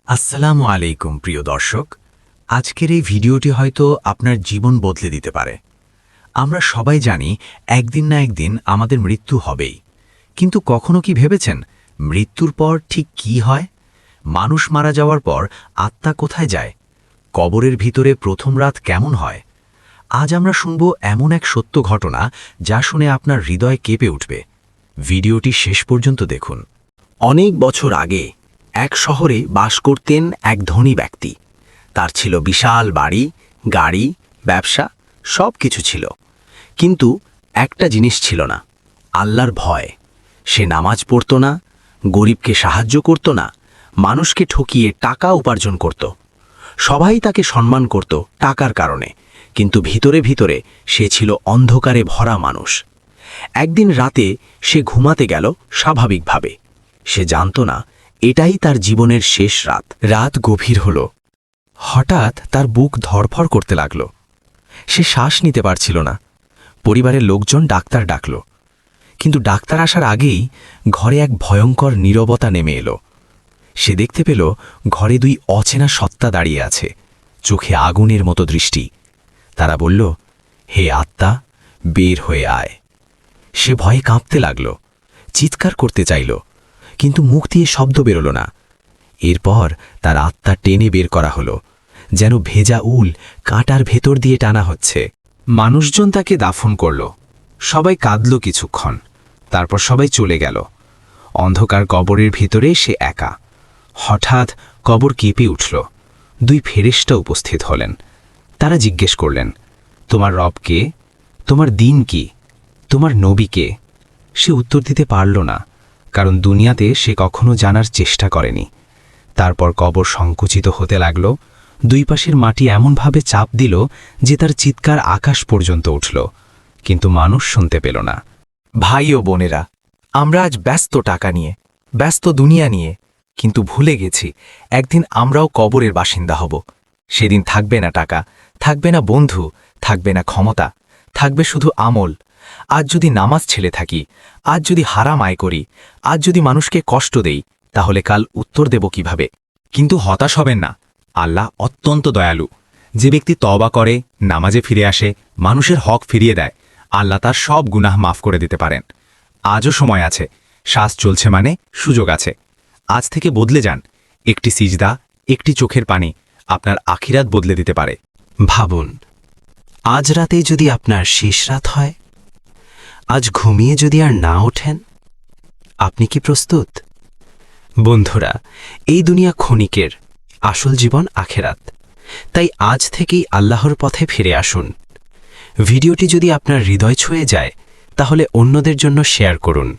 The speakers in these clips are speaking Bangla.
আসসালামু আলাইকুম প্রিয় দর্শক। আজকের এই ভিডিওটি হয়তো আপনার জীবন বদলে দিতে পারে। আমরা সবাই জানি একদিন না একদিন আমাদের মৃত্যু হবেই, কিন্তু কখনো কি ভেবেছেন মৃত্যুর পর ঠিক কি হয়? মানুষ মারা যাওয়ার পর আত্মা কোথায় যায়? কবরের ভিতরে প্রথম রাত কেমন হয়? আজ আমরা শুনব এমন এক সত্য ঘটনা যা শুনে আপনার হৃদয় কেঁপে উঠবে। ভিডিওটি শেষ পর্যন্ত দেখুন। অনেক বছর আগে এক শহরে বাস করতেন এক ধনী ব্যক্তি। তার ছিল বিশাল বাড়ি, গাড়ি, ব্যবসা, সব কিছু ছিল। কিন্তু একটা জিনিস ছিল না, আল্লাহর ভয়। সে নামাজ পড়ত না, গরিবকে সাহায্য করত না, মানুষকে ঠকিয়ে টাকা উপার্জন করত। সবাই তাকে সম্মান করত টাকার কারণে, কিন্তু ভিতরে ভিতরে সে ছিল অন্ধকারে ভরা মানুষ। একদিন রাতে সে ঘুমাতে গেল স্বাভাবিকভাবে। সে জানত না এটাই তার জীবনের শেষ রাত। রাত গভীর হল। হঠাৎ তার বুক ধড়ফড় করতে লাগল। সে শ্বাস নিতে পারছিল না। পরিবারের লোকজন ডাক্তার ডাকল, কিন্তু ডাক্তার আসার আগেই ঘরে এক ভয়ঙ্কর নীরবতা নেমে এলো। সে দেখতে পেল ঘরে দুই অচেনা সত্তা দাঁড়িয়ে আছে, চোখে আগুনের মতো দৃষ্টি। তারা বলল, হে আত্মা, বের হয়ে আয়। সে ভয়ে কাঁপতে লাগল, চিৎকার করতে চাইল, কিন্তু মুখ দিয়ে শব্দ বেরোল না। এরপর তার আত্মা টেনে বের করা হলো, যেন ভেজা উল কাঁটার ভেতর দিয়ে টানা হচ্ছে। মানুষজন তাকে দাফন করল। সবাই কাঁদল কিছুক্ষণ, তারপর সবাই চলে গেল। অন্ধকার কবরের ভিতরে সে একা। হঠাৎ কবর কেঁপে উঠল। দুই ফেরেশতা উপস্থিত হলেন। তারা জিজ্ঞেস করলেন, তোমার রব কে? তোমার দিন কি? তোমার নবী কে? সে উত্তর দিতে পারল না, কারণ দুনিয়াতে সে কখনো জানার চেষ্টা করেনি। তারপর কবর সংকুচিত হতে লাগল। দুই পাশের মাটি এমনভাবে চাপ দিল যে তার চিৎকার আকাশ পর্যন্ত উঠল, কিন্তু মানুষ শুনতে পেল না। ভাই ও বোনেরা, আমরা আজ ব্যস্ত টাকা নিয়ে, ব্যস্ত দুনিয়া নিয়ে, কিন্তু ভুলে গেছি একদিন আমরাও কবরের বাসিন্দা হব। সেদিন থাকবে না টাকা, থাকবে না বন্ধু, থাকবে না ক্ষমতা, থাকবে শুধু আমল। আজ যদি নামাজ ছেড়ে থাকি, আজ যদি হারাম আয় করি, আজ যদি মানুষকে কষ্ট দেই, তাহলে কাল উত্তর দেব কিভাবে? কিন্তু হতাশ হবেন না, আল্লাহ অত্যন্ত দয়ালু। যে ব্যক্তি তওবা করে, নামাজে ফিরে আসে, মানুষের হক ফিরিয়ে দেয়, আল্লাহ তার সব গুনাহ মাফ করে দিতে পারেন। আজও সময় আছে, শ্বাস চলছে মানে সুযোগ আছে। আজ থেকে বদলে যান। একটি সিজদা, একটি চোখের পানি আপনার আখিরাত বদলে দিতে পারে। ভাবুন, আজ রাতেই যদি আপনার শেষ রাত হয়, আজ ঘুমিয়ে যদি আর না ওঠেন, আপনি কি প্রস্তুত? বন্ধুরা, এই দুনিয়া ক্ষণিকের, আসল জীবন আখেরাত। তাই আজ থেকেই আল্লাহর পথে ফিরে আসুন। ভিডিওটি যদি আপনার হৃদয় ছুঁয়ে যায়, তাহলে অন্যদের জন্য শেয়ার করুন।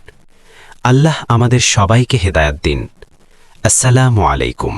আল্লাহ আমাদের সবাইকে হেদায়াত দিন। আসসালামু আলাইকুম।